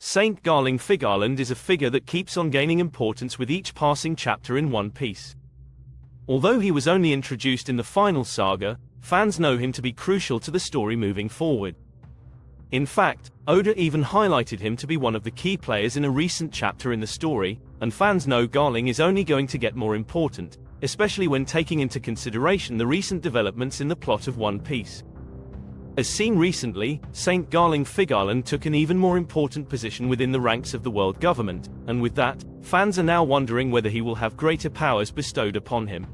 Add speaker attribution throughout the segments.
Speaker 1: Saint Garling Figarland is a figure that keeps on gaining importance with each passing chapter in One Piece. Although he was only introduced in the final saga, fans know him to be crucial to the story moving forward. In fact, Oda even highlighted him to be one of the key players in a recent chapter in the story, and fans know Garling is only going to get more important, especially when taking into consideration the recent developments in the plot of One Piece. As seen recently, Saint Garling Figarland took an even more important position within the ranks of the world government, and with that, fans are now wondering whether he will have greater powers bestowed upon him.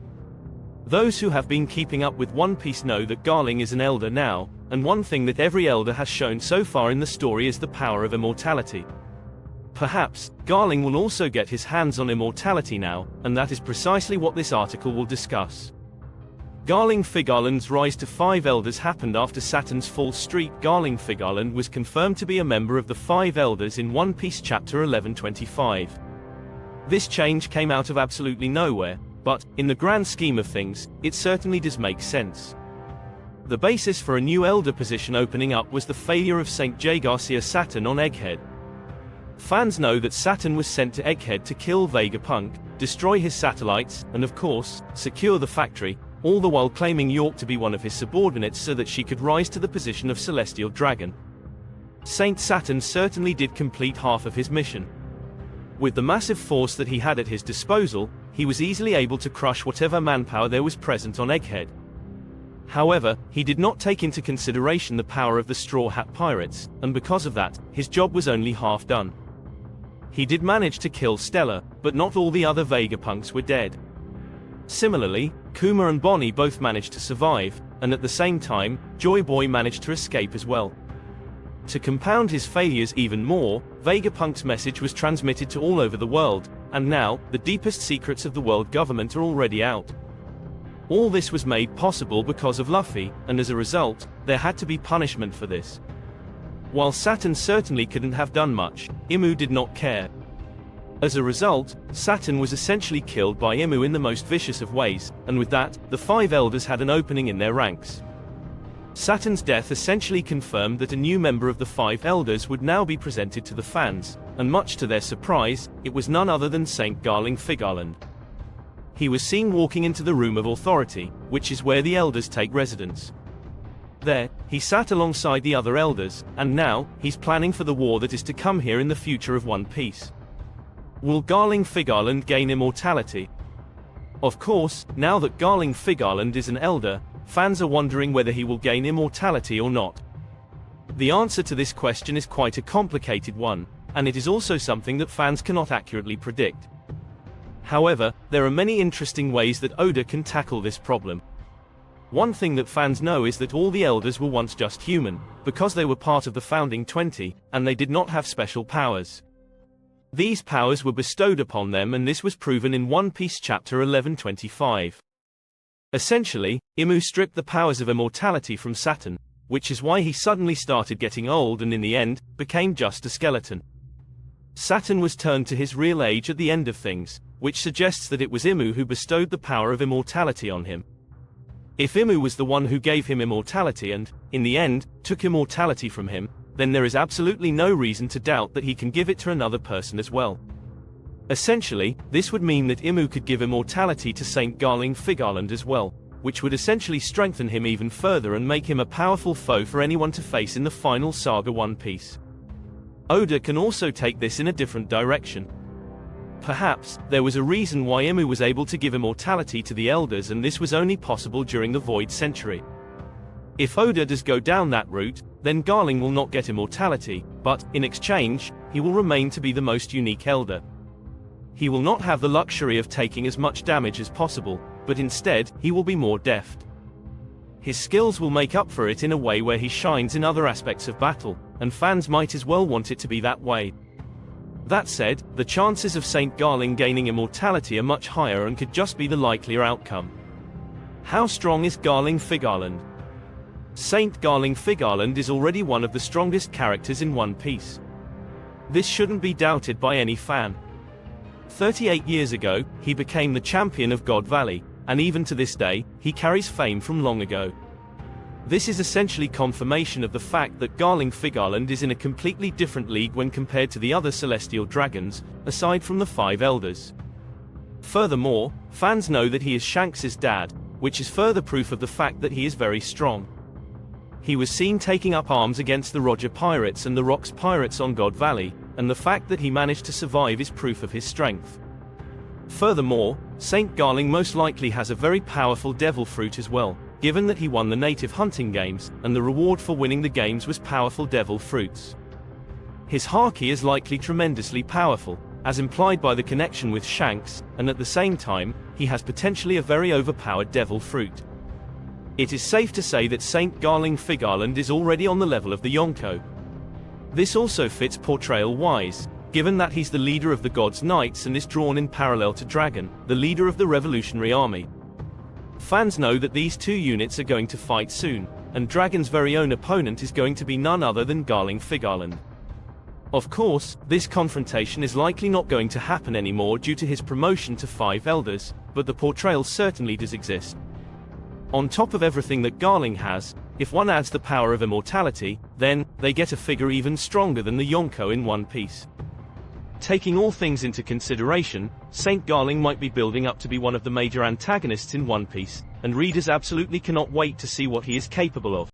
Speaker 1: Those who have been keeping up with One Piece know that Garling is an elder now, and one thing that every elder has shown so far in the story is the power of immortality. Perhaps, Garling will also get his hands on immortality now, and that is precisely what this article will discuss. Garling Figarland's rise to 5 Elders happened after Saturn's fall streak. Garling Figarland was confirmed to be a member of the 5 Elders in One Piece Chapter 1125. This change came out of absolutely nowhere, but, in the grand scheme of things, it certainly does make sense. The basis for a new Elder position opening up was the failure of St. J. Garcia Saturn on Egghead. Fans know that Saturn was sent to Egghead to kill Vegapunk, destroy his satellites, and of course, secure the factory, all the while claiming York to be one of his subordinates so that she could rise to the position of Celestial Dragon. Saint Saturn certainly did complete half of his mission. With the massive force that he had at his disposal, he was easily able to crush whatever manpower there was present on Egghead. However, he did not take into consideration the power of the Straw Hat Pirates, and because of that, his job was only half done. He did manage to kill Stella, but not all the other Vegapunks were dead. Similarly, Kuma and Bonnie both managed to survive, and at the same time, Joy Boy managed to escape as well. To compound his failures even more, Vegapunk's message was transmitted to all over the world, and now, the deepest secrets of the world government are already out. All this was made possible because of Luffy, and as a result, there had to be punishment for this. While Saturn certainly couldn't have done much, Imu did not care. As a result, Saturn was essentially killed by Imu in the most vicious of ways, and with that, the 5 Elders had an opening in their ranks. Saturn's death essentially confirmed that a new member of the 5 Elders would now be presented to the fans, and much to their surprise, it was none other than Saint Garling Figarland. He was seen walking into the Room of Authority, which is where the Elders take residence. There, he sat alongside the other Elders, and now, he's planning for the war that is to come here in the future of One Piece. Will Garling Figarland gain immortality? Of course, now that Garling Figarland is an Elder, fans are wondering whether he will gain immortality or not. The answer to this question is quite a complicated one, and it is also something that fans cannot accurately predict. However, there are many interesting ways that Oda can tackle this problem. One thing that fans know is that all the Elders were once just human, because they were part of the Founding 20, and they did not have special powers. These powers were bestowed upon them, and this was proven in One Piece Chapter 1125. Essentially, Imu stripped the powers of immortality from Saturn, which is why he suddenly started getting old and in the end, became just a skeleton. Saturn was turned to his real age at the end of things, which suggests that it was Imu who bestowed the power of immortality on him. If Imu was the one who gave him immortality and, in the end, took immortality from him, then there is absolutely no reason to doubt that he can give it to another person as well. Essentially, this would mean that Imu could give immortality to Saint Garling Figarland as well, which would essentially strengthen him even further and make him a powerful foe for anyone to face in the final saga One Piece. Oda can also take this in a different direction. Perhaps, there was a reason why Imu was able to give immortality to the Elders, and this was only possible during the Void Century. If Oda does go down that route, then Garling will not get immortality, but, in exchange, he will remain to be the most unique Elder. He will not have the luxury of taking as much damage as possible, but instead, he will be more deft. His skills will make up for it in a way where he shines in other aspects of battle, and fans might as well want it to be that way. That said, the chances of Saint Garling gaining immortality are much higher and could just be the likelier outcome. How strong is Garling Figarland? Saint Garling Figarland is already one of the strongest characters in One Piece. This shouldn't be doubted by any fan. 38 years ago, he became the champion of God Valley, and even to this day, he carries fame from long ago. This is essentially confirmation of the fact that Garling Figarland is in a completely different league when compared to the other celestial dragons, aside from the 5 elders. Furthermore, fans know that he is Shanks' dad, which is further proof of the fact that he is very strong. He was seen taking up arms against the Roger Pirates and the Rocks Pirates on God Valley, and the fact that he managed to survive is proof of his strength. Furthermore, Saint Garling most likely has a very powerful devil fruit as well, given that he won the native hunting games, and the reward for winning the games was powerful devil fruits. His haki is likely tremendously powerful, as implied by the connection with Shanks, and at the same time, he has potentially a very overpowered devil fruit. It is safe to say that Saint Garling Figarland is already on the level of the Yonko. This also fits portrayal-wise, given that he's the leader of the God's Knights and is drawn in parallel to Dragon, the leader of the Revolutionary Army. Fans know that these two units are going to fight soon, and Dragon's very own opponent is going to be none other than Garling Figarland. Of course, this confrontation is likely not going to happen anymore due to his promotion to 5 elders, but the portrayal certainly does exist. On top of everything that Garling has, if one adds the power of immortality, then they get a figure even stronger than the Yonko in one piece. Taking all things into consideration, Saint Garling might be building up to be one of the major antagonists in One Piece, and readers absolutely cannot wait to see what he is capable of.